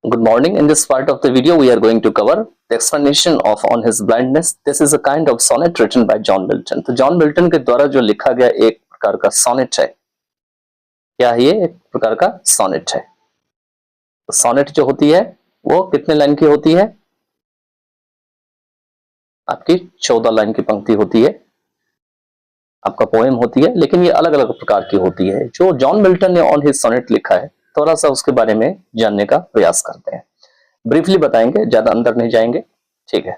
Good morning. In this part of the video, we are going to cover the explanation of On His Blindness. This is a kind of sonnet written by John Milton. तो John Milton के द्वारा जो लिखा गया एक प्रकार का sonnet है, क्या ये एक प्रकार का सोनेट है। तो सोनेट जो होती है वो कितने लाइन की होती है? आपकी 14 लाइन की पंक्ति होती है, आपका पोएम होती है, लेकिन ये अलग अलग प्रकार की होती है। जो जॉन मिल्टन ने ऑन हिज सोनेट लिखा है, थोड़ा सा उसके बारे में जानने का प्रयास करते हैं। ब्रीफली बताएंगे, ज्यादा अंदर नहीं जाएंगे, ठीक है।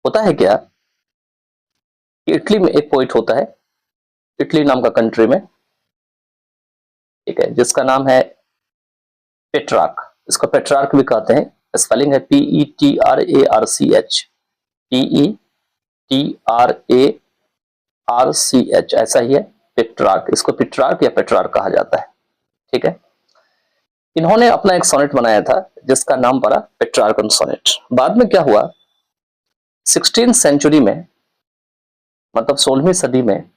होता है क्या, इटली में एक पोइट होता है, इटली नाम का कंट्री में, ठीक है, जिसका नाम है पेट्रार्क। इसको पेट्रार्क भी कहते हैं, स्पेलिंग है PETRARCH, PETRARCH, ऐसा ही है पेट्रार्क। इसको पेट्रार्क या पेट्रार्क कहा जाता है, ठीक है। इन्होंने अपना एक सोनेट बनाया था जिसका नाम पड़ा पेट्रार्कन सोनेट। बाद में क्या हुआ, 16th सेंचुरी में, मतलब 16वीं सदी में,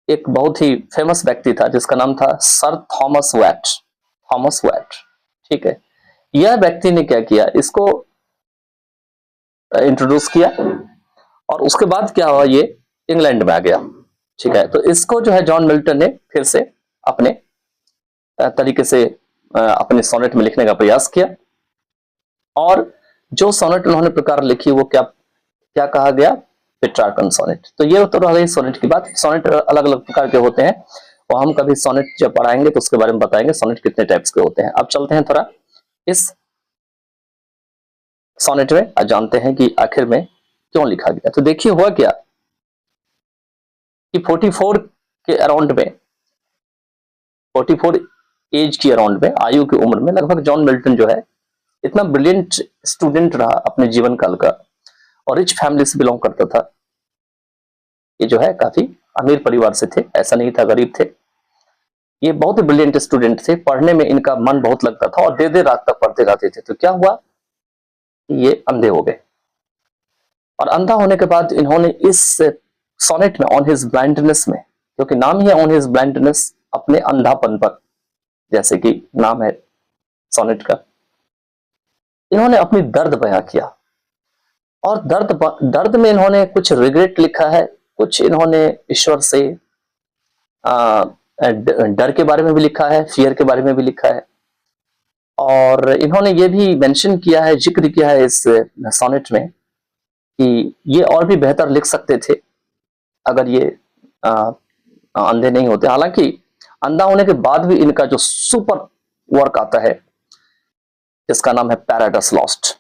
एक बहुत ही फेमस व्यक्ति था जिसका नाम था sir Thomas Watt, Thomas Watt, ठीक है। यह व्यक्ति ने क्या किया, इसको इंट्रोड्यूस किया और उसके बाद क्या हुआ, ये इंग्लैंड में आ गया, ठीक है। तो इसको जो है जॉन मिल्टन ने फिर से अपने तरीके से अपने सोनेट में लिखने का प्रयास किया, और जो सोनेट उन्होंने प्रकार लिखी वो क्या क्या कहा गया, पेट्रार्कन सोनेट। तो ये तो रही सोनेट की बात। सोनेट अलग अलग प्रकार के होते हैं और हम कभी सोनेट जब पढ़ाएंगे तो उसके बारे में बताएंगे सोनेट कितने टाइप्स के होते हैं। अब चलते हैं थोड़ा इस सोनेट में और जानते हैं कि आखिर में क्यों लिखा गया। तो देखिए हुआ क्या कि 44 के अराउंड में, 44 एज की अराउंड में, आयु की उम्र में लगभग, जॉन मिल्टन जो है इतना ब्रिलियंट स्टूडेंट रहा अपने जीवन काल का, और रिच फैमिली से बिलोंग करता था। ये जो है काफी अमीर परिवार से थे, ऐसा नहीं था गरीब थे। ये बहुत ही ब्रिलियंट स्टूडेंट थे, पढ़ने में इनका मन बहुत लगता था और देर देर रात तक पढ़ते रहते थे। तो क्या हुआ, ये अंधे हो गए, और अंधा होने के बाद इन्होंने इस सोनेट में ऑन हिज ब्लाइंडनेस में, क्योंकि नाम ही है ऑन हिज ब्लाइंडनेस, अपने अंधापन पर, जैसे कि नाम है सोनेट का, इन्होंने अपनी दर्द बयां किया। और दर्द में इन्होंने कुछ रिग्रेट लिखा है, कुछ इन्होंने ईश्वर से डर के बारे में भी लिखा है, फियर के बारे में भी लिखा है, और इन्होंने ये भी मेंशन किया है, जिक्र किया है इस सोनेट में कि ये और भी बेहतर लिख सकते थे अगर ये अंधे नहीं होते। हालांकि अंधा होने के बाद भी इनका जो सुपर वर्क आता है जिसका नाम है पैराडाइस लॉस्ट,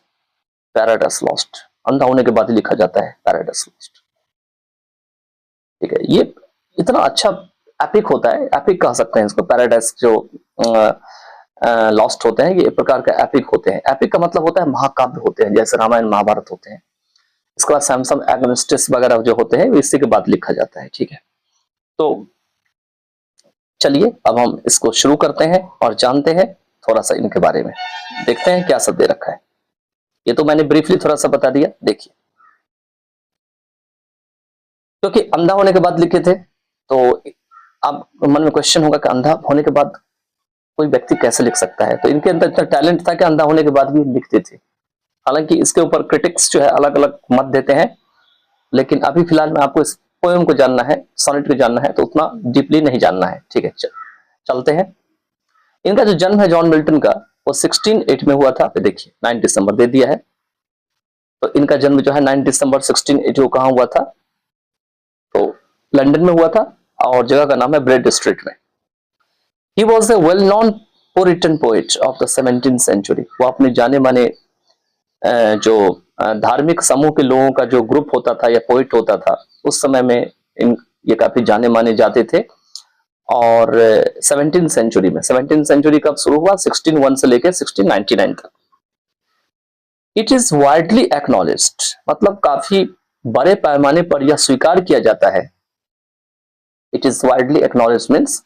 पैराडाइस लॉस्ट, अंधा होने के बाद ही लिखा जाता है पैराडाइस लॉस्ट, ठीक है। ये इतना अच्छा एपिक होता है, एपिक कह सकते हैं इसको। पैराडाइस जो लॉस्ट होते हैं ये एक प्रकार का एपिक होते हैं। एपिक का मतलब होता है महाकाव्य होते हैं, जैसे रामायण महाभारत होते हैं। इसके बाद सैमसंग एग्नेस्टिस वगैरह जो होते हैं इसी के बाद लिखा जाता है, ठीक है। तो चलिए अब हम इसको शुरू करते हैं और जानते हैं थोड़ा सा इनके बारे में, देखते हैं क्या सब दे रखा है। ये तो मैंने ब्रीफली थोड़ा सा बता दिया। देखिए, क्योंकि अंधा होने के बाद लिखे थे, तो अब मन में क्वेश्चन होगा कि अंधा होने के बाद कोई व्यक्ति कैसे लिख सकता है। तो इनके अंदर इतना टैलेंट था कि अंधा होने के बाद भी लिखते थे। हालांकि इसके ऊपर क्रिटिक्स जो है अलग अलग मत देते हैं, लेकिन अभी फिलहाल में आपको इस पोएम को जानना है, सोनेट को जानना है, तो उतना डीपली नहीं जानना है, ठीक है। चलते हैं। इनका जो जन्म है जॉन मिल्टन का, वो 1608 में हुआ था। देखिए 9 दिसंबर दे दिया है, तो इनका जन्म जो है 9 दिसंबर 1680 को कहाँ हुआ था, तो लंदन में हुआ था, और जगह का नाम है ब्रेड स्ट्रीट में। He was a well known Puritan poet of the 17th century. वो अपने जाने माने जो धार्मिक समूह के लोगों का जो ग्रुप होता था या पोइट होता था उस समय में, ये काफी जाने माने जाते थे। और 17th सेंचुरी में, 17th सेंचुरी कब शुरू हुआ, 1601 से लेकर 1699 तक। इट इज वाइडली एक्नॉलेज्ड, मतलब काफी बड़े पैमाने पर यह स्वीकार किया जाता है। It is widely acknowledged means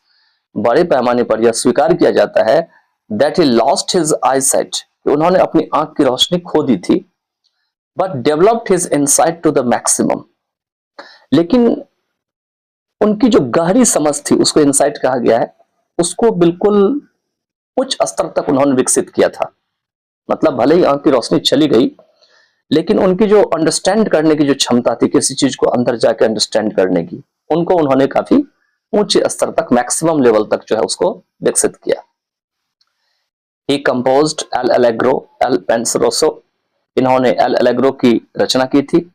बड़े पैमाने पर यह स्वीकार किया जाता है that he lost his eyesight, उन्होंने अपनी आंख की रोशनी खो दी थी, but developed his insight to the maximum. लेकिन उनकी जो गहरी समझ थी, उसको इनसाइट कहा गया है, उसको बिल्कुल उच्च स्तर तक उन्होंने विकसित किया था। मतलब भले ही आंख की रोशनी चली गई, लेकिन उनकी जो अंडरस्टैंड करने की जो क्षमता थी, किसी चीज को अंदर जाके अंडरस्टैंड करने की, उनको उन्होंने काफी ऊंचे स्तर तक, मैक्सिमम लेवल तक जो है उसको विकसित किया। ही कंपोज्ड एल एलेग्रो, एल पेंसरोसो, इन्होंने एल एलेग्रो की रचना की थी,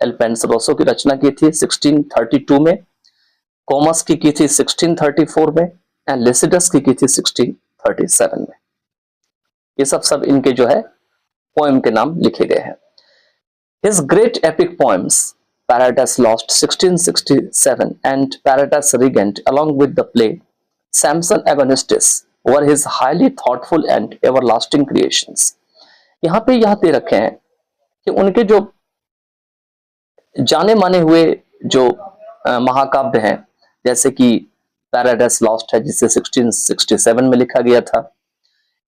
एल पेंसरोसो की रचना की थी 1632 में, कॉमस की थी 1634 में, एंड लिसिडस की थी 1637 में। ये सब इनके जो है पोएम के नाम लिखे गए हैं। His great epic poems, Paradise Lost 1667 and Paradise Regent, along with the play Samson Agonistes, were his highly thoughtful and everlasting creations. यहाँ पे यह दे रखे हैं कि उनके जो जाने माने हुए जो महाकाव्य हैं, जैसे कि पैराडाइस लॉस्ट है जिसे 1667 में लिखा गया था,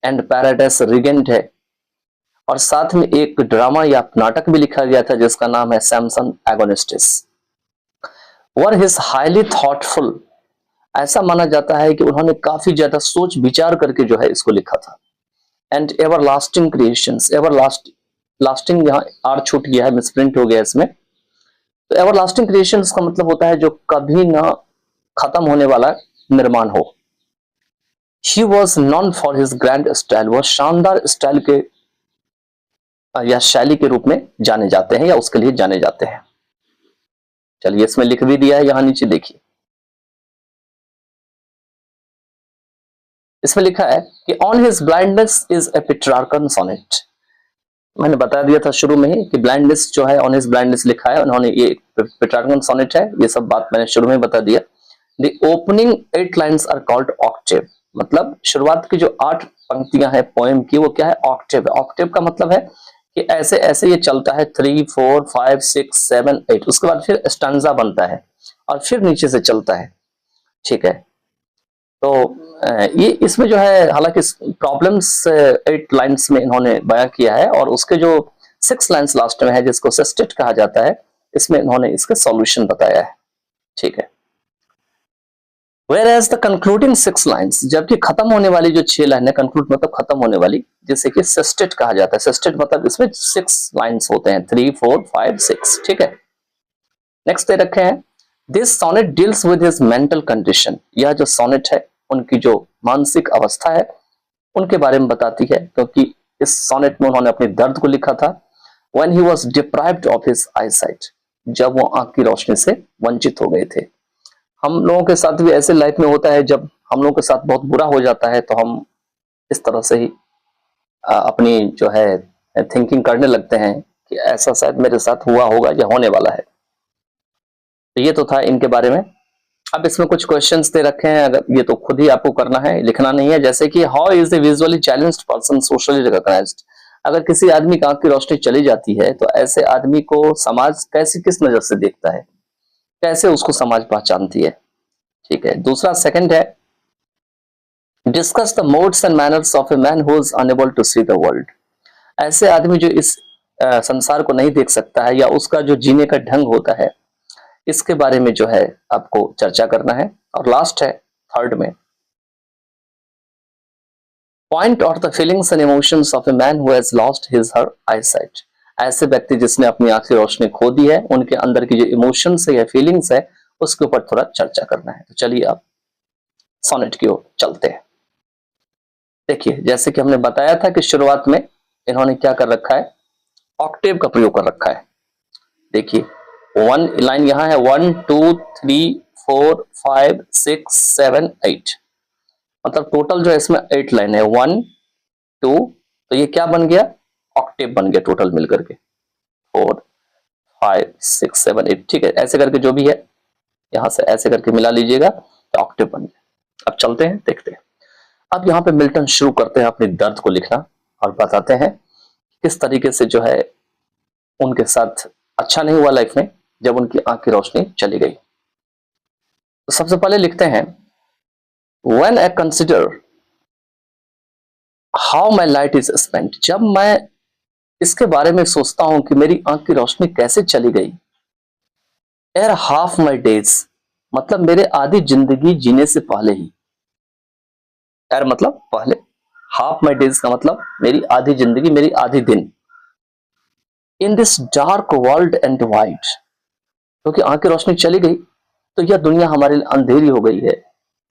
एंड पैराडाइस रिगेंट है, और साथ में एक ड्रामा या नाटक भी लिखा गया था जिसका नाम है Samson Agonistes. Were his highly thoughtful, ऐसा माना जाता है कि उन्होंने काफी ज्यादा सोच विचार करके जो है इसको लिखा था। And ever lasting creations, ever lasting यहाँ आर छूट गया है, मिसप्रिंट हो गया इसमें। तो एवर लास्टिंग क्रिएशंस का मतलब होता है जो कभी ना खत्म होने वाला निर्माण हो। He was non for his grand style, वह शानदार स्टाइल के या शैली के रूप में जाने जाते हैं या उसके लिए जाने जाते हैं। चलिए इसमें लिख भी दिया है, यहां नीचे देखिए, इसमें लिखा है कि on his blindness is a Petrarchan sonnet. मैंने बता दिया था शुरू में ही कि ब्लाइंडनेस जो है, ऑन हिज ब्लाइंडनेस लिखा है उन्होंने, ये पेट्रार्कन सोनेट है, ये सब बात मैंने शुरू में बता दिया। The opening 8 lines are called octave, मतलब शुरुआत की जो 8 पंक्तियां हैं पोएम की वो क्या है, ऑक्टेव। ऑक्टेव का मतलब है कि ऐसे ऐसे ये चलता है 3 4 5 6 7 8, उसके बाद फिर स्टैंजा बनता है और फिर नीचे से चलता है। ठीक है, तो ये इसमें जो है हालांकि प्रॉब्लम्स 8 लाइन्स में इन्होंने बयां किया है, और उसके जो 6 लाइन्स लास्ट में है जिसको सेस्टेट कहा जाता है, इसमें इन्होंने इसका सॉल्यूशन बताया है। ठीक है, Whereas the concluding 6 lines, जबकि खत्म होने वाली जो 6 लाइन है, कंक्लूड मतलब खत्म होने वाली, जिसे कि सेस्टेट कहा जाता है। सेस्टेट मतलब इसमें 6 लाइन्स होते हैं, 3 4 5 6। ठीक है, नेक्स्ट दे रखे हैं, this sonnet deals with his mental condition, यह जो सोनेट है उनकी जो मानसिक अवस्था है उनके बारे में बताती है, क्योंकि इस सोनेट में उन्होंने अपने दर्द को लिखा था। When he was deprived of his eyesight, जब वो आंख की रोशनी से वंचित हो गए थे। हम लोगों के साथ भी ऐसे लाइफ में होता है, जब हम लोगों के साथ बहुत बुरा हो जाता है तो हम इस तरह से ही अपनी जो है थिंकिंग करने लगते हैं कि ऐसा शायद मेरे साथ हुआ होगा या होने वाला है। तो ये तो था इनके बारे में। अब इसमें कुछ क्वेश्चंस दे रखे हैं, अगर ये तो खुद ही आपको करना है, लिखना नहीं है। जैसे कि how is the visually challenged person socially recognised, अगर किसी आदमी की आंख की रोशनी चली जाती है तो ऐसे आदमी को समाज कैसे, किस नजर से देखता है, कैसे उसको समाज पहचानती है। ठीक है, दूसरा सेकंड है, discuss the modes and manners of a man who is unable to see the world, ऐसे आदमी जो इस संसार को नहीं देख सकता है या उसका जो जीने का ढंग होता है, इसके बारे में जो है आपको चर्चा करना है। और लास्ट है थर्ड में, point out the feelings and emotions of a man who has lost his her eyesight, ऐसे व्यक्ति जिसने अपनी आंख की रोशनी खो दी है, उनके अंदर की जो इमोशंस है या फीलिंग्स है उसके ऊपर थोड़ा चर्चा करना है। तो चलिए आप सोनेट की ओर चलते हैं। देखिए, जैसे कि हमने बताया था कि शुरुआत में इन्होंने क्या कर रखा है, ऑक्टेव का प्रयोग कर रखा है। देखिए, 1 लाइन यहां है, 1 2 3 4 5 6 7 8, मतलब टोटल जो है इसमें 8 लाइन है, 1 2, तो ये क्या बन गया, ऑक्टेव बन गया टोटल मिलकर के, 4 5 6 7 8। ठीक है, ऐसे करके जो भी है यहां से ऐसे करके मिला लीजिएगा तो ऑक्टेव बन गया। अब चलते हैं, देखते हैं। अब यहाँ पे मिल्टन शुरू करते हैं अपने दर्द को लिखना और बताते हैं किस तरीके से जो है उनके साथ अच्छा नहीं हुआ लाइफ में जब उनकी आंख की रोशनी चली गई। तो सबसे पहले लिखते हैं, When I consider how my light is spent, जब मैं इसके बारे में सोचता हूं कि मेरी आंख की रोशनी कैसे चली गई, एर हाफ माई डेज, मतलब मेरे आधी जिंदगी जीने से पहले ही, एर मतलब पहले, हाफ माई डेज का मतलब मेरी आधी जिंदगी, मेरी आधी दिन। In this dark world and white, क्योंकि आंख की रोशनी चली गई तो यह दुनिया हमारे लिए अंधेरी हो गई है,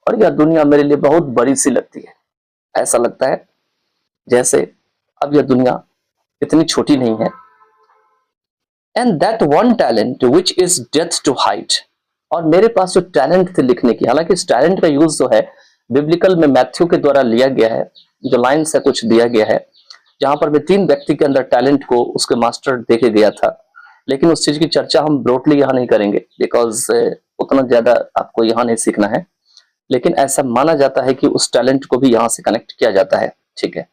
और यह दुनिया मेरे लिए बहुत बड़ी सी लगती है। ऐसा लगता है जैसे अब यह दुनिया इतनी छोटी नहीं है। And that one talent which is death to hide, और मेरे पास जो टैलेंट थे लिखने की, हालांकि इस टैलेंट का यूज जो है बिब्लिकल में मैथ्यू के द्वारा लिया गया है, जो लाइन से कुछ दिया गया है, जहां पर मैं 3 व्यक्ति के अंदर टैलेंट को उसके मास्टर देखे गया था। लेकिन उस चीज की चर्चा हम ब्रॉडली यहाँ नहीं करेंगे, बिकॉज उतना ज्यादा आपको यहाँ नहीं सीखना है। लेकिन ऐसा माना जाता है कि उस टैलेंट को भी यहाँ से कनेक्ट किया जाता है, ठीक है।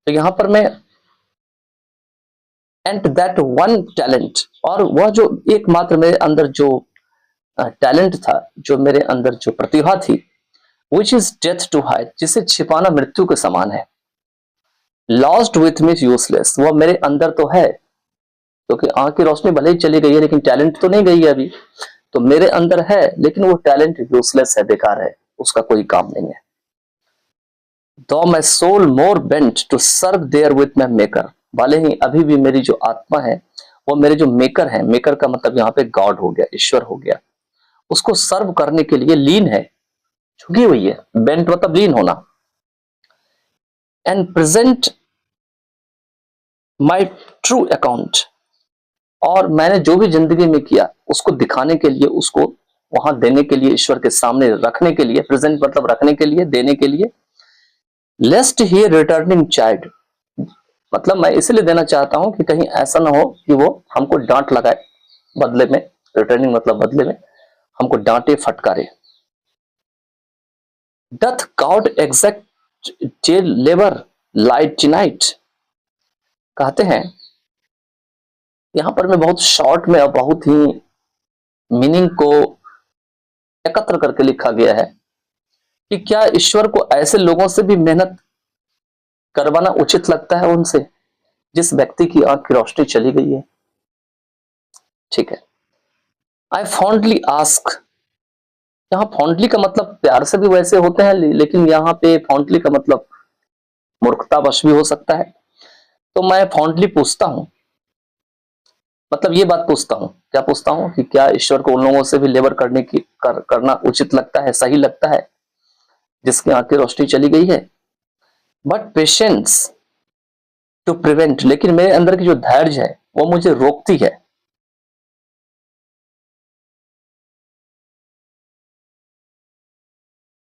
तो यहाँ पर मैं एंड दैट वन टैलेंट, और वह जो एकमात्र मेरे अंदर जो टैलेंट था, जो मेरे अंदर जो प्रतिभा थी, which is death to hide, जिसे छिपाना मृत्यु के समान है। लॉस्ट विथ मीन्स यूजलेस, वह मेरे अंदर तो है, क्योंकि आंख की रोशनी भले ही चली गई है लेकिन टैलेंट तो नहीं गई है अभी, तो मेरे अंदर है, लेकिन वो टैलेंट यूजलेस है, बेकार है, उसका कोई काम नहीं है। Though my soul more bent to serve therewith my maker, भले ही अभी भी मेरी जो आत्मा है वो मेरे जो मेकर है, मेकर का मतलब यहाँ पे गॉड हो गया, ईश्वर हो गया, उसको सर्व करने के लिए लीन है, झुकी हुई है। बेंट मतलब लीन होना। And present my true account, और मैंने जो भी जिंदगी में किया उसको दिखाने के लिए, उसको वहां देने के लिए, ईश्वर के सामने रखने के लिए। प्रेजेंट मतलब रखने के लिए, देने के लिए। लेस्ट हियर रिटर्निंग चाइल्ड, मतलब मैं इसलिए देना चाहता हूं कि कहीं ऐसा ना हो कि वो हमको डांट लगाए बदले में, रिटर्निंग मतलब बदले में हमको डांटे फटकारे। Doth God exact jail labour light night, कहते हैं यहां पर मैं बहुत शॉर्ट में और बहुत ही मीनिंग को एकत्र करके लिखा गया है कि क्या ईश्वर को ऐसे लोगों से भी मेहनत करवाना उचित लगता है उनसे, जिस व्यक्ति की आंख की रोशनी चली गई है, ठीक है। आई फॉन्डली आस्क, यहाँ फॉन्डली का मतलब प्यार से भी वैसे होते हैं, लेकिन यहाँ पे फॉन्डली का मतलब मूर्खतावश भी हो सकता है। तो मैं फॉन्डली पूछता हूं, मतलब ये बात पूछता हूं, क्या पूछता हूं कि क्या ईश्वर को उन लोगों से भी लेबर करने की करना उचित लगता है, सही लगता है, जिसकी आंख की रोशनी चली गई है। बट पेशेंस टू प्रिवेंट, लेकिन मेरे अंदर की जो धैर्य है वो मुझे रोकती है।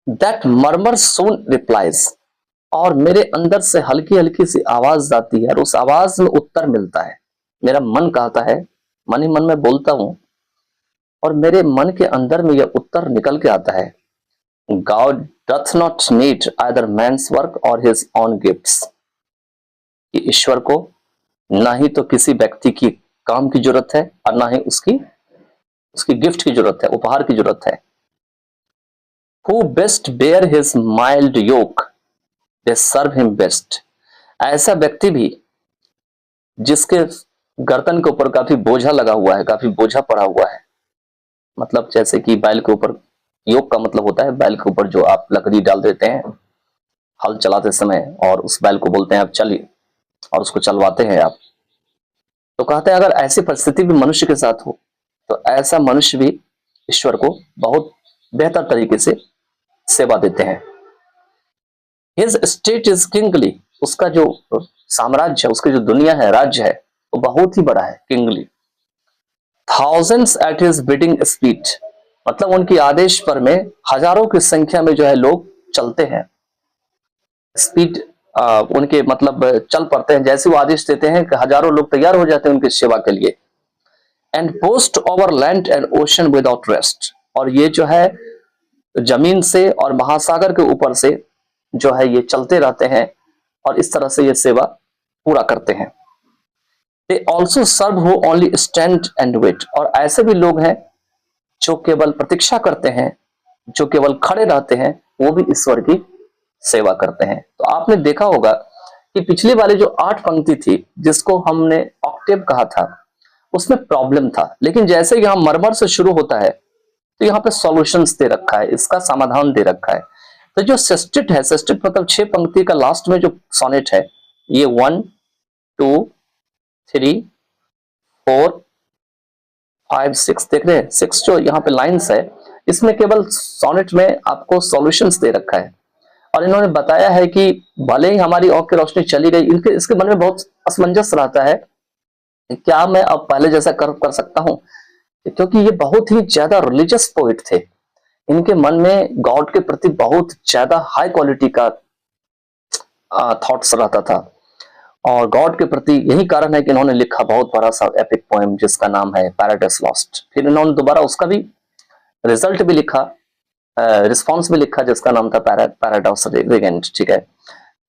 दैट मर्मर सून रिप्लाइज, और मेरे अंदर से हल्की हल्की सी आवाज आती है और उस आवाज में उत्तर मिलता है। मेरा मन कहता है, मन ही मन में बोलता हूं, और मेरे मन के अंदर में यह उत्तर निकल के आता है, God doth not need either man's work or his own gifts, कि ईश्वर को ना ही तो किसी व्यक्ति की काम की जरूरत है और ना ही उसकी गिफ्ट की जरूरत है, उपहार की जरूरत है। Who best bear his mild yoke, they serve him best, ऐसा व्यक्ति भी जिसके गर्दन के ऊपर काफी बोझा लगा हुआ है, काफी बोझा पड़ा हुआ है, मतलब जैसे कि बैल के ऊपर, योक का मतलब होता है बैल के ऊपर जो आप लकड़ी डाल देते हैं हल चलाते समय, और उस बैल को बोलते हैं आप चलिए, और उसको चलवाते हैं आप। तो कहते हैं अगर ऐसी परिस्थिति भी मनुष्य के साथ हो तो ऐसा मनुष्य भी ईश्वर को बहुत बेहतर तरीके से सेवा देते हैं। हिज स्टेट इज किंगली, उसका जो साम्राज्य है, उसकी जो दुनिया है, राज्य है, वो बहुत ही बड़ा है, kingly. Thousands at his bidding speed, मतलब उनकी आदेश पर में हजारों की संख्या में जो है लोग चलते हैं। स्पीड उनके मतलब चल पड़ते हैं, जैसे वो आदेश देते हैं कि हजारों लोग तैयार हो जाते हैं उनकी सेवा के लिए। And post over land and ocean without rest, और ये जो है जमीन से और महासागर के ऊपर से जो है ये चलते रहते हैं, और इस तरह से ये सेवा पूरा करते हैं। They also serve who only stand and wait, और ऐसे भी लोग हैं जो केवल प्रतीक्षा करते हैं, जो केवल खड़े रहते हैं, वो भी ईश्वर की सेवा करते हैं। तो आपने देखा होगा कि पिछली वाली जो 8 पंक्ति थी जिसको हमने ऑक्टेव कहा था, उसमें प्रॉब्लम था, लेकिन जैसे यहां मरमर से शुरू होता है तो यहाँ पे सॉल्यूशंस दे रखा है, इसका समाधान दे रखा है। तो जो सेस्टेट है, सेस्टेट मतलब 6 पंक्ति का लास्ट में जो सोनेट है, ये 1 2 3 4 5 6 देख रहे हैं, 6 जो यहाँ पे लाइंस है, इसमें केवल सोनेट में आपको सॉल्यूशंस दे रखा है। और इन्होंने बताया है कि भले ही हमारी आंख की रोशनी चली गई, इनके इसके मन में बहुत असमंजस रहता है, क्या मैं अब पहले जैसा कर सकता हूं, क्योंकि ये बहुत ही ज्यादा रिलीजियस पोइट थे। इनके मन में गॉड के प्रति बहुत ज्यादा हाई क्वालिटी का थॉट्स रहता था, और गॉड के प्रति यही कारण है कि इन्होंने लिखा बहुत बड़ा सा एपिक पोएम जिसका नाम है पैराडाइस लॉस्ट। फिर इन्होंने दोबारा उसका भी रिजल्ट भी लिखा, रिस्पॉन्स भी लिखा, जिसका नाम था पैराडाइस रिगेंट। ठीक है,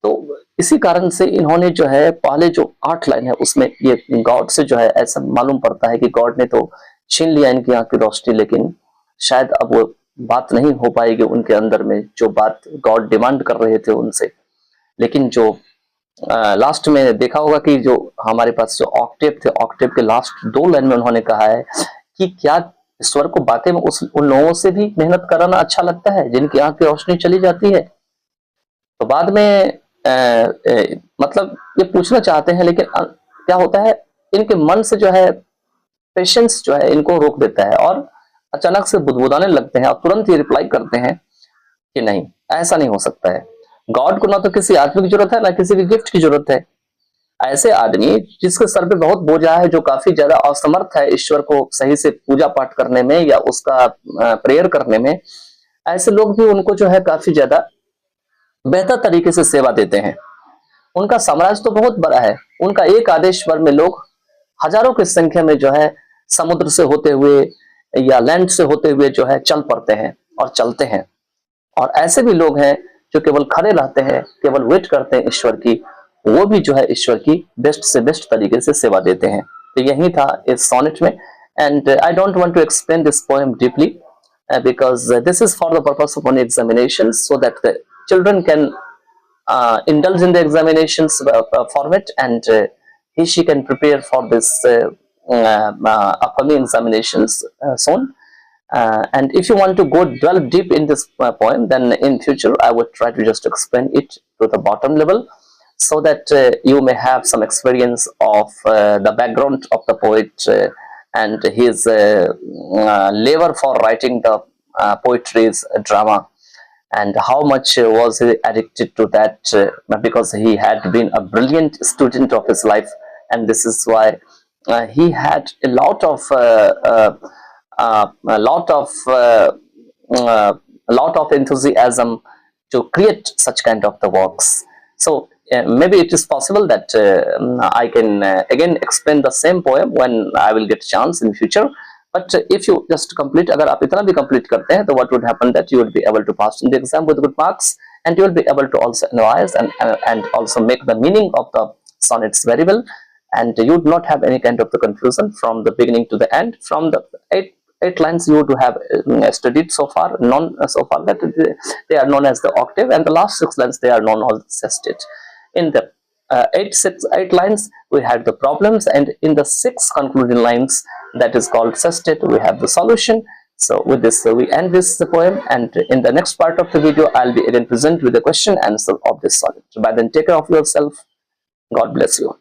तो इसी कारण से इन्होंने जो है पहले जो 8 लाइन है उसमें ये गॉड से जो है ऐसा मालूम पड़ता है कि गॉड ने तो छीन लिया इनकी आंख की रोशनी, लेकिन शायद अब वो बात नहीं हो पाएगी उनके अंदर में जो बात गॉड डिमांड कर रहे थे उनसे। लेकिन जो लास्ट में देखा होगा कि जो हमारे पास जो ऑक्टेव थे, ऑक्टेव के लास्ट 2 लाइन में उन्होंने कहा है कि क्या ईश्वर को वाकई में उन लोगों से भी मेहनत कराना अच्छा लगता है जिनकी आंख की रोशनी चली जाती है। तो बाद में मतलब ये पूछना चाहते हैं, लेकिन क्या होता है, इनके मन से जो है पेशेंस जो है इनको रोक देता है, और अचानक से बुदबुदाने लगते हैं और तुरंत ये रिप्लाई करते हैं कि नहीं, ऐसा नहीं हो सकता है। गॉड को ना तो किसी आदमी की जरूरत है, ना किसी की गिफ्ट की जरूरत है। ऐसे आदमी जिसके सर पे बहुत बोझा है, जो काफी ज्यादा असमर्थ है ईश्वर को सही से पूजा पाठ करने में या उसका प्रेयर करने में, ऐसे लोग भी उनको जो है काफी ज्यादा बेहतर तरीके से सेवा देते हैं। उनका साम्राज्य तो बहुत बड़ा है, उनका एक आदेश पर में लोग हजारों की संख्या में जो है समुद्र से होते हुए या लैंड से होते हुए जो है चल पड़ते हैं और चलते हैं। और ऐसे भी लोग हैं जो केवल खड़े रहते हैं, केवल वेट करते हैं ईश्वर की, वो भी जो है ईश्वर की बेस्ट से बेस्ट तरीके से सेवा देते हैं। तो यही था इस सोनेट में, and I don't want to explain this poem deeply because this is for the purpose of only examinations, so that the children can indulge in the examinations format, and she can prepare for this upcoming examinations soon. And if you want to go delve deep in this poem, then in future I would try to just explain it to the bottom level, so that you may have some experience of the background of the poet and his labor for writing the poetry's drama, and how much was he addicted to that, because he had been a brilliant student of his life, and this is why he had a lot of enthusiasm to create such kind of the works. So maybe it is possible that I can again explain the same poem when I will get chance in future. But if you just complete, agar aap itna bhi complete karte hain, तो what would happen that you will be able to pass in the exam with good marks, and you will be able to also analyze and also make the meaning of the sonnets very well, and you would not have any kind of the confusion from the beginning to the end. From the eight lines you would have studied so far, that they are known as the octave, and the last 6 lines they are known as sestet. In the 8 lines we had the problems, and in the 6 concluding lines, that is called sestet, we have the solution. So with this we end this poem, and in the next part of the video I'll be again present with the question answer of this sonnet. So by then, take care of yourself. God bless you.